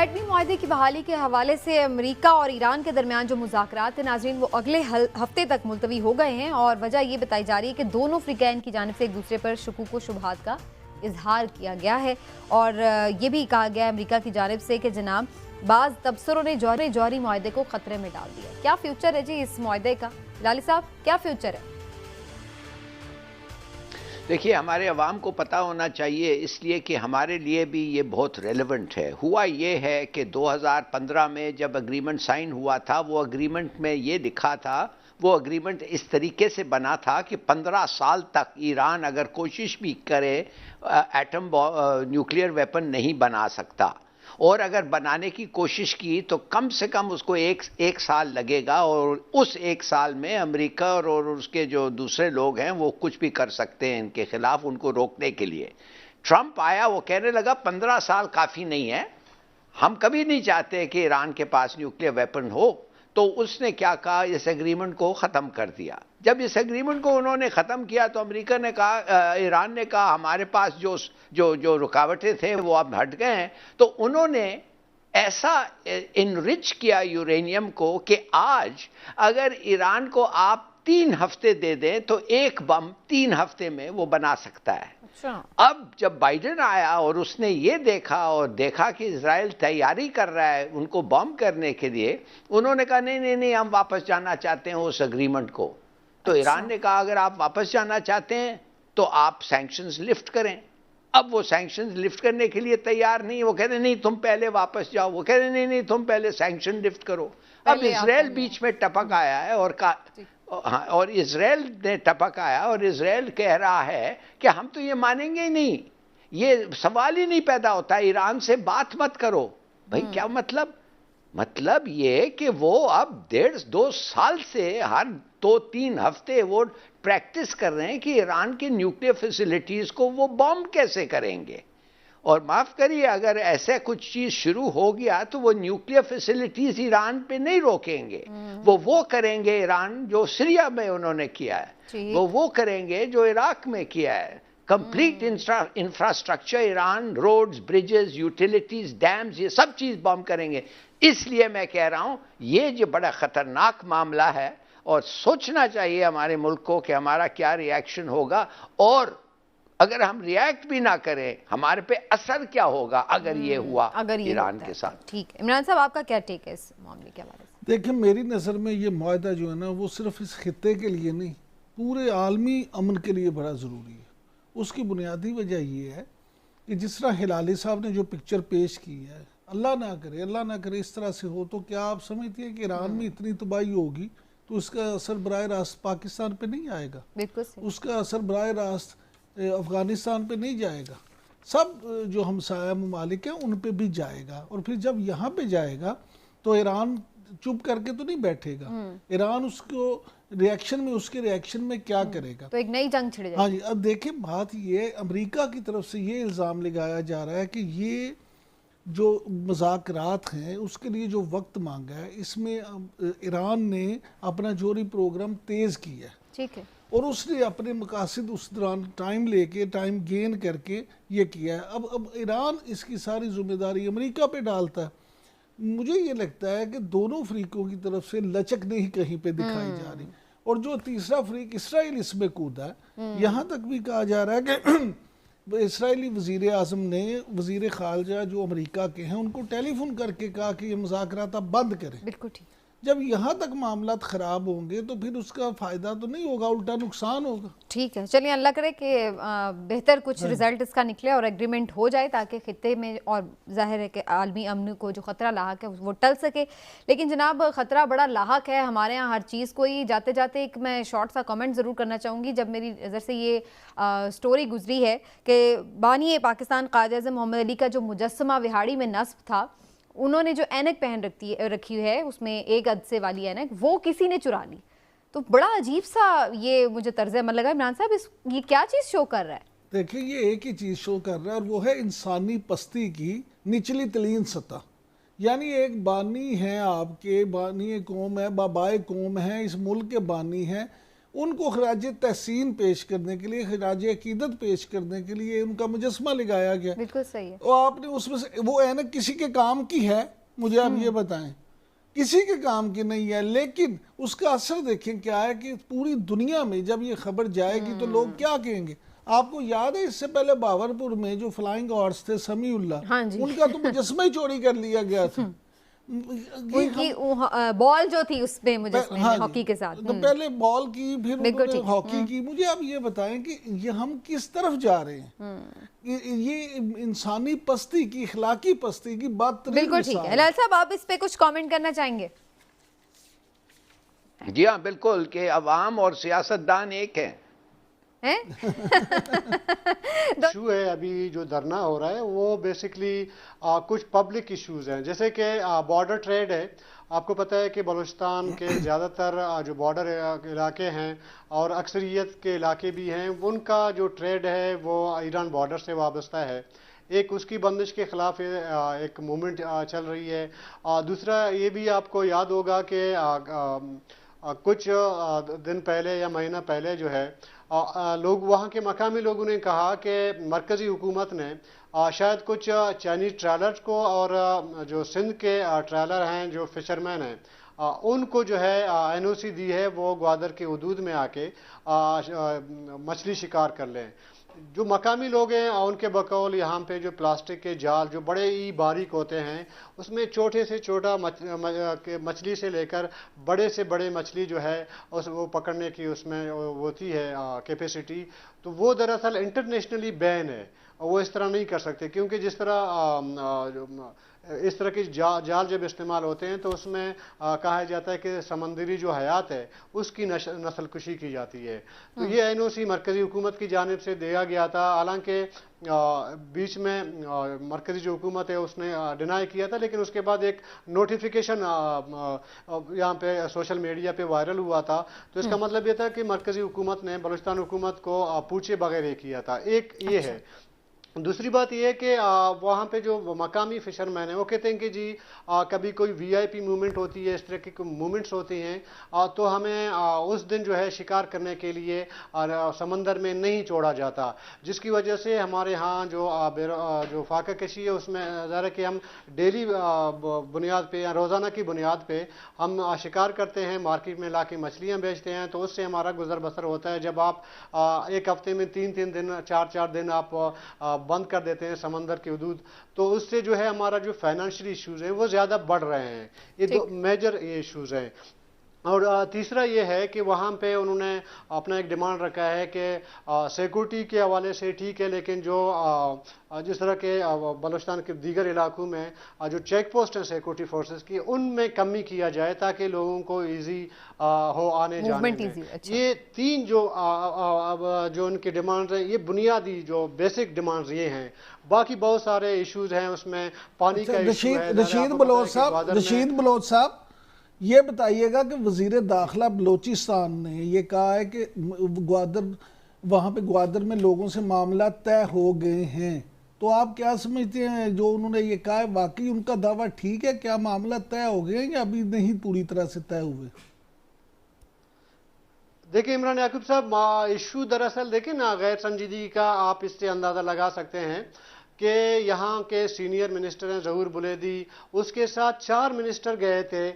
ایٹمی معاہدے کی بحالی کے حوالے سے امریکہ اور ایران کے درمیان جو مذاکرات ہیں ناظرین وہ اگلے ہفتے تک ملتوی ہو گئے ہیں، اور وجہ یہ بتائی جا رہی ہے کہ دونوں فریقین کی جانب سے ایک دوسرے پر شکوک و شبہات کا اظہار کیا گیا ہے، اور یہ بھی کہا گیا ہے امریکہ کی جانب سے کہ جناب بعض تبصروں نے جوہری معاہدے کو خطرے میں ڈال دیا۔ کیا فیوچر ہے جی اس معاہدے کا؟ لالی صاحب کیا فیوچر ہے؟ دیکھیے، ہمارے عوام کو پتہ ہونا چاہیے، اس لیے کہ ہمارے لیے بھی یہ بہت ریلیونٹ ہے۔ ہوا یہ ہے کہ 2015 میں جب اگریمنٹ سائن ہوا تھا، وہ اگریمنٹ میں یہ لکھا تھا، وہ اگریمنٹ اس طریقے سے بنا تھا کہ 15 سال تک ایران اگر کوشش بھی کرے ایٹم نیوکلیئر ویپن نہیں بنا سکتا، اور اگر بنانے کی کوشش کی تو کم سے کم اس کو ایک سال لگے گا، اور اس ایک سال میں امریکہ اور اس کے جو دوسرے لوگ ہیں وہ کچھ بھی کر سکتے ہیں ان کے خلاف، ان کو روکنے کے لیے۔ ٹرمپ آیا، وہ کہنے لگا 15 سال کافی نہیں ہے، ہم کبھی نہیں چاہتے کہ ایران کے پاس نیوکلیئر ویپن ہو۔ تو اس نے کیا کہا، اس ایگریمنٹ کو ختم کر دیا۔ جب اس ایگریمنٹ کو انہوں نے ختم کیا تو امریکہ نے کہا، ایران نے کہا ہمارے پاس جو رکاوٹیں تھے وہ اب ہٹ گئے ہیں۔ تو انہوں نے ایسا انرچ کیا یورینیم کو کہ آج اگر ایران کو آپ 3 ہفتے دے دیں تو ایک بم 3 ہفتے میں وہ بنا سکتا ہے۔ اب جب بائیڈن آیا اور اس نے یہ دیکھا کہ اسرائیل تیاری کر رہا ہے ان کو بم کرنے کے لیے، انہوں نے کہا نہیں ہم واپس جانا چاہتے ہیں اس اگریمنٹ کو۔ تو ایران نے کہا اگر آپ واپس جانا چاہتے ہیں تو آپ سینکشنز لفٹ کریں۔ اب وہ سینکشنز لفٹ کرنے کے لیے تیار نہیں، وہ کہتے نہیں تم پہلے واپس جاؤ، وہ کہتے نہیں تم پہلے سینکشن لفٹ کرو۔ اب اسرائیل بیچ میں ٹپک آیا ہے اور اسرائیل نے ٹپک آیا اور اسرائیل کہہ رہا ہے کہ ہم تو یہ مانیں گے ہی نہیں، یہ سوال ہی نہیں پیدا ہوتا، ایران سے بات مت کرو۔ بھائی کیا مطلب یہ کہ وہ اب 1.5-2 سال سے ہر 2-3 ہفتے وہ پریکٹس کر رہے ہیں کہ ایران کی نیوکلیئر فیسلٹیز کو وہ بم کیسے کریں گے۔ اور معاف کریے، اگر ایسا کچھ چیز شروع ہو گیا تو وہ نیوکلیئر فیسلٹیز ایران پہ نہیں روکیں گے، وہ کریں گے ایران جو سیریا میں انہوں نے کیا ہے، وہ کریں گے جو عراق میں کیا ہے۔ Complete infrastructure Iran, roads, bridges, utilities, dams, یہ سب چیز بم کریں گے۔ اس لیے میں کہہ رہا ہوں یہ جو بڑا خطرناک معاملہ ہے، اور سوچنا چاہیے ہمارے ملک کو کہ ہمارا کیا ری ایکشن ہوگا، اور اگر ہم ری ایکٹ بھی نہ کریں ہمارے پہ اثر کیا ہوگا اگر یہ ہوا ایران کے ساتھ۔ ٹھیک ہے، عمران صاحب آپ کا کیا ٹیک ہے اس معاملے کے حوالے سے؟ دیکھیں، میری نظر میں یہ معاہدہ جو ہے نا وہ صرف اس خطے کے لیے نہیں، پورے عالمی امن کے لیے بڑا ضروری ہے۔ اس کی بنیادی وجہ یہ ہے کہ جس طرح ہلالی صاحب نے جو پکچر پیش کی ہے، اللہ نہ کرے اس طرح سے ہو، تو کیا آپ سمجھتی ہیں کہ ایران میں اتنی تباہی ہوگی تو اس کا اثر براہ راست پاکستان پہ نہیں آئے گا؟ بالکل، اس کا اثر براہ راست افغانستان پہ نہیں جائے گا، سب جو ہمسایہ ممالک ہیں ان پہ بھی جائے گا۔ اور پھر جب یہاں پہ جائے گا تو ایران چپ کر کے تو نہیں بیٹھے گا، ایران اس کے ریاکشن میں کیا کرے گا؟ تو ایک نئی جنگ چھڑ جائے گی۔ ہاں جی، اب دیکھیں بات یہ امریکہ کی طرف سے یہ الزام لگایا جا رہا ہے کہ یہ جو مذاکرات ہیں اس کے لیے جو وقت مانگا ہے، اس میں ایران نے اپنا جوہری پروگرام تیز کیا ہے، ٹھیک ہے، اور اس نے اپنے مقاصد اس دوران ٹائم گین کر کے یہ کیا ہے۔ اب ایران اس کی ساری ذمہ داری امریکہ پہ ڈالتا ہے۔ مجھے یہ لگتا ہے کہ دونوں فریقوں کی طرف سے لچک نہیں کہیں پہ دکھائی جا رہی، اور جو تیسرا فریق اسرائیل اس میں کودا ہے، یہاں تک بھی کہا جا رہا ہے کہ اسرائیلی وزیر اعظم نے وزیر خارجہ جو امریکہ کے ہیں ان کو ٹیلی فون کر کے کہا کہ یہ مذاکرات آپ بند کریں۔ بالکل ٹھیک۔ جب یہاں تک معاملات خراب ہوں گے تو پھر اس کا فائدہ تو نہیں ہوگا، الٹا نقصان ہوگا۔ ٹھیک ہے، چلیے اللہ کرے کہ بہتر کچھ رزلٹ اس کا نکلے اور ایگریمنٹ ہو جائے تاکہ خطے میں، اور ظاہر ہے کہ عالمی امن کو جو خطرہ لاحق ہے وہ ٹل سکے۔ لیکن جناب خطرہ بڑا لاحق ہے ہمارے ہاں ہر چیز کو ہی۔ جاتے جاتے ایک میں شارٹ سا کامنٹ ضرور کرنا چاہوں گی، جب میری نظر سے یہ سٹوری گزری ہے کہ بانی پاکستان قائد اعظم محمد علی کا جو مجسمہ وہاڑی میں نصب تھا، انہوں نے جو اینک پہن رکھی ہے اس میں ایک عدسے والی اینک، وہ کسی نے چرا لی۔ تو بڑا عجیب سا یہ مجھے طرز عمل لگا۔ عمران صاحب یہ کیا چیز شو کر رہا ہے؟ دیکھیں یہ ایک ہی چیز شو کر رہا ہے، اور وہ ہے انسانی پستی کی نچلی ترین سطح۔ یعنی ایک بانی ہیں، آپ کے بانی قوم ہے، بابائے قوم ہیں، اس ملک کے بانی ہیں، ان کو خراج تحسین پیش کرنے کے لیے، خراج عقیدت پیش کرنے کے لیے ان کا مجسمہ لگایا گیا. بالکل صحیح ہے. اور آپ نے اس میں سے وہ اینک کسی کے کام کی ہے؟ مجھے آپ یہ بتائیں. کسی کے کام کی نہیں ہے، لیکن اس کا اثر دیکھیں کیا ہے کہ پوری دنیا میں جب یہ خبر جائے گی تو لوگ کیا کہیں گے. آپ کو یاد ہے اس سے پہلے باورپور میں جو فلائنگ آرٹس تھے سمیع اللہ، ان کا تو مجسمہ ہی چوری کر لیا گیا تھا. ان کی بال جو تھی اس میں مجسمے میں ہاکی کے ساتھ، تو پہلے بال کی پھر انہوں نے ہاکی کی. مجھے آپ یہ بتائیں کہ یہ ہم کس طرف جا رہے ہیں؟ یہ انسانی پستی کی، اخلاقی پستی کی بات. بالکل ٹھیک ہے. ہلال صاحب آپ اس پہ کچھ کامنٹ کرنا چاہیں گے؟ جی ہاں بالکل، کہ عوام اور سیاستدان ایک ہیں. ایشو ہے ابھی جو دھرنا ہو رہا ہے وہ بیسکلی کچھ پبلک ایشوز ہیں، جیسے کہ بارڈر ٹریڈ ہے. آپ کو پتہ ہے کہ بلوچستان کے زیادہ تر جو بارڈر علاقے ہیں اور اکثریت کے علاقے بھی ہیں، ان کا جو ٹریڈ ہے وہ ایران بارڈر سے وابستہ ہے. ایک اس کی بندش کے خلاف ایک موومنٹ چل رہی ہے. دوسرا یہ بھی آپ کو یاد ہوگا کہ کچھ دن پہلے یا مہینہ پہلے جو ہے لوگ، وہاں کے مقامی لوگوں نے کہا کہ مرکزی حکومت نے شاید کچھ چائنیز ٹریلرز کو اور جو سندھ کے ٹریلر ہیں جو فشرمین ہیں ان کو جو ہے این او سی دی ہے وہ گوادر کے حدود میں آ کے مچھلی شکار کر لیں. جو مقامی لوگ ہیں ان کے بقول یہاں پہ جو پلاسٹک کے جال جو بڑے ہی باریک ہوتے ہیں اس میں چھوٹے سے چھوٹا مچھلی سے لے کر بڑے سے بڑے مچھلی جو ہے وہ پکڑنے کی اس میں ہوتی ہے کیپیسٹی. تو وہ دراصل انٹرنیشنلی بین ہے، وہ اس طرح نہیں کر سکتے، کیونکہ جس طرح اس طرح کی جال جب استعمال ہوتے ہیں تو اس میں کہا جاتا ہے کہ سمندری جو حیات ہے اس کی نسل کشی کی جاتی ہے. تو یہ این او سی مرکزی حکومت کی جانب سے دیا گیا تھا، حالانکہ بیچ میں مرکزی جو حکومت ہے اس نے ڈینائی کیا تھا، لیکن اس کے بعد ایک نوٹیفیکیشن یہاں پہ سوشل میڈیا پہ وائرل ہوا تھا. تو اس کا مطلب یہ تھا کہ مرکزی حکومت نے بلوچستان حکومت کو پوچھے بغیر یہ کیا تھا. ایک یہ ہے. دوسری بات یہ ہے کہ وہاں پہ جو مقامی فشرمین ہیں وہ کہتے ہیں کہ جی کبھی کوئی وی آئی پی موومنٹ ہوتی ہے، اس طرح کی موومنٹس ہوتی ہیں تو ہمیں اس دن جو ہے شکار کرنے کے لیے سمندر میں نہیں چھوڑا جاتا، جس کی وجہ سے ہمارے ہاں جو فاقہ کشی ہے اس میں ظاہر ہے کہ ہم ڈیلی بنیاد پہ یا روزانہ کی بنیاد پہ ہم شکار کرتے ہیں، مارکیٹ میں لا کے مچھلیاں بیچتے ہیں، تو اس سے ہمارا گزر بسر ہوتا ہے. جب آپ ایک ہفتے میں 3 دن 4 دن آپ بند کر دیتے ہیں سمندر کے حدود، تو اس سے جو ہے ہمارا جو فائنینشلی ایشوز ہیں وہ زیادہ بڑھ رہے ہیں. یہ دو میجر ایشوز ہیں. اور تیسرا یہ ہے کہ وہاں پہ انہوں نے اپنا ایک ڈیمانڈ رکھا ہے کہ سیکورٹی کے حوالے سے ٹھیک ہے، لیکن جو جس طرح کے بلوچستان کے دیگر علاقوں میں جو چیک پوسٹ ہیں سیکورٹی فورسز کی ان میں کمی کیا جائے تاکہ لوگوں کو ایزی ہو آنے جانے میں. یہ تین جو ان کی ڈیمانڈز ہیں، یہ بنیادی جو بیسک ڈیمانڈز یہ ہیں. باقی بہت سارے ایشوز ہیں اس میں. پانی کا ایشو ہے. رشید بلوچ صاحب یہ بتائیے گا کہ وزیر داخلہ بلوچستان نے یہ کہا ہے کہ وہاں پہ گوادر میں لوگوں سے معاملات طے ہو گئے ہیں، تو آپ کیا سمجھتے ہیں جو انہوں نے یہ کہا ہے واقعی ان کا دعویٰ ٹھیک ہے؟ کیا معاملات طے ہو گئے ہیں یا ابھی نہیں پوری طرح سے طے ہوئے؟ دیکھیں عمران یعقوب صاحب، ایشو دراصل دیکھیں نا غیر سنجیدگی کا آپ اس سے اندازہ لگا سکتے ہیں کہ یہاں کے سینئر منسٹر ہیں ظہور بلیدی، اس کے ساتھ 4 منسٹر گئے تھے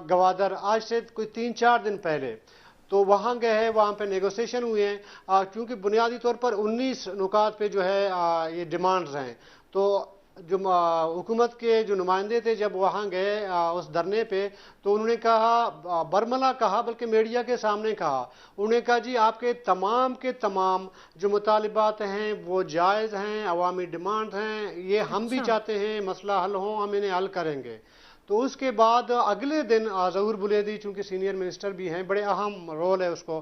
گوادر آج سے کوئی 3-4 دن پہلے. تو وہاں گئے ہیں، وہاں پہ نیگوسیشن ہوئے ہیں، کیونکہ بنیادی طور پر 19 نکات پہ جو ہے یہ ڈیمانڈز ہیں. تو جو حکومت کے جو نمائندے تھے جب وہاں گئے اس دھرنے پہ تو انہوں نے کہا، برملا کہا بلکہ میڈیا کے سامنے کہا، انہوں نے کہا جی آپ کے تمام جو مطالبات ہیں وہ جائز ہیں، عوامی ڈیمانڈ ہیں، یہ ہم بھی چاہتے ہیں مسئلہ حل ہو، ہم انہیں حل کریں گے. تو اس کے بعد اگلے دن ظہور بلیدی چونکہ سینئر منسٹر بھی ہیں، بڑے اہم رول ہے اس کو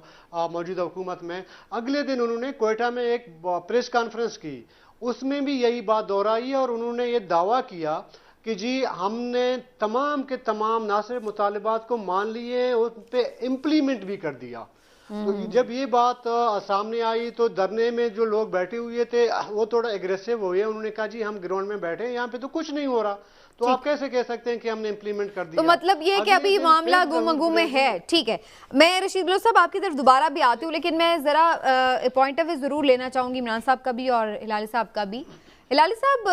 موجودہ حکومت میں، اگلے دن انہوں نے کوئٹہ میں ایک پریس کانفرنس کی، اس میں بھی یہی بات دہرائی اور انہوں نے یہ دعویٰ کیا کہ جی ہم نے تمام کے تمام نہ صرف مطالبات کو مان لیے، ان پہ امپلیمنٹ بھی کر دیا. تو جب یہ بات سامنے آئی تو دھرنے میں جو لوگ بیٹھے ہوئے تھے وہ تھوڑا ایگریسو ہوئے، انہوں نے کہا جی ہم گراؤنڈ میں بیٹھے ہیں، یہاں پہ تو کچھ نہیں ہو رہا. تو آپ کیسے کہہ سکتے ہیں کہ ہم نے امپلیمنٹ کر دیا؟ تو مطلب یہ کہ ابھی معاملہ گفتگو میں ہے. ٹھیک ہے, میں رشید بلوچ صاحب آپ کی طرف دوبارہ بھی آتی ہوں, لیکن میں ذرا پوائنٹ آف ویو ضرور لینا چاہوں گی عمران صاحب کا بھی اور ہلالی صاحب کا بھی. ہلالی صاحب,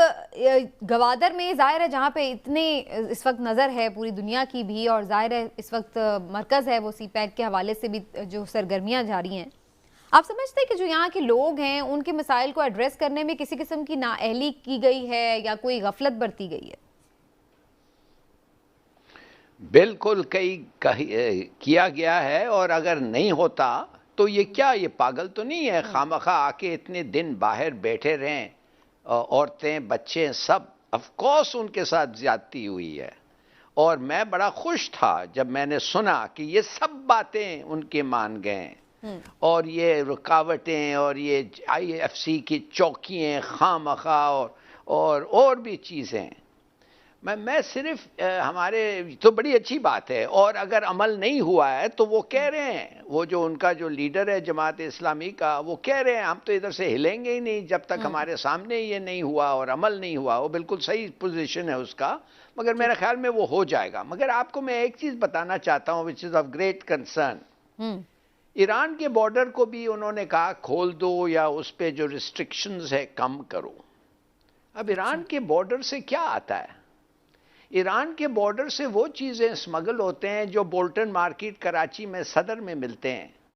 گوادر میں ظاہر ہے جہاں پہ اتنے اس وقت نظر ہے پوری دنیا کی بھی, اور ظاہر ہے اس وقت مرکز ہے وہ سی پیک کے حوالے سے بھی جو سرگرمیاں جاری ہیں, آپ سمجھتے ہیں کہ جو یہاں کے لوگ ہیں ان کے مسائل کو ایڈریس کرنے میں کسی قسم کی نااہلی کی گئی ہے یا کوئی غفلت برتی گئی ہے؟ بالکل کیا گیا ہے, اور اگر نہیں ہوتا تو یہ کیا, یہ پاگل تو نہیں ہے خامخواہ آ کے اتنے دن باہر بیٹھے رہیں, عورتیں بچے سب, آف کورس ان کے ساتھ زیادتی ہوئی ہے. اور میں بڑا خوش تھا جب میں نے سنا کہ یہ سب باتیں ان کے مان گئے, اور یہ رکاوٹیں اور یہ IFC کی چوکیاں خامخواہ اور بھی چیزیں. میں صرف ہمارے تو بڑی اچھی بات ہے, اور اگر عمل نہیں ہوا ہے تو وہ کہہ رہے ہیں, وہ جو ان کا جو لیڈر ہے جماعت اسلامی کا, وہ کہہ رہے ہیں ہم تو ادھر سے ہلیں گے ہی نہیں جب تک ہمارے سامنے یہ نہیں ہوا اور عمل نہیں ہوا. وہ بالکل صحیح پوزیشن ہے اس کا, مگر میرے خیال میں وہ ہو جائے گا. مگر آپ کو میں ایک چیز بتانا چاہتا ہوں which is of great concern. Iran کے بارڈر کو بھی انہوں نے کہا کھول دو یا اس پہ جو ریسٹرکشنز ہے کم کرو. اب ایران کے بارڈر سے کیا آتا ہے؟ ایران کے بارڈر سے وہ چیزیں اسمگل ہوتے ہیں جو بولٹن مارکیٹ کراچی میں صدر میں ملتے ہیں.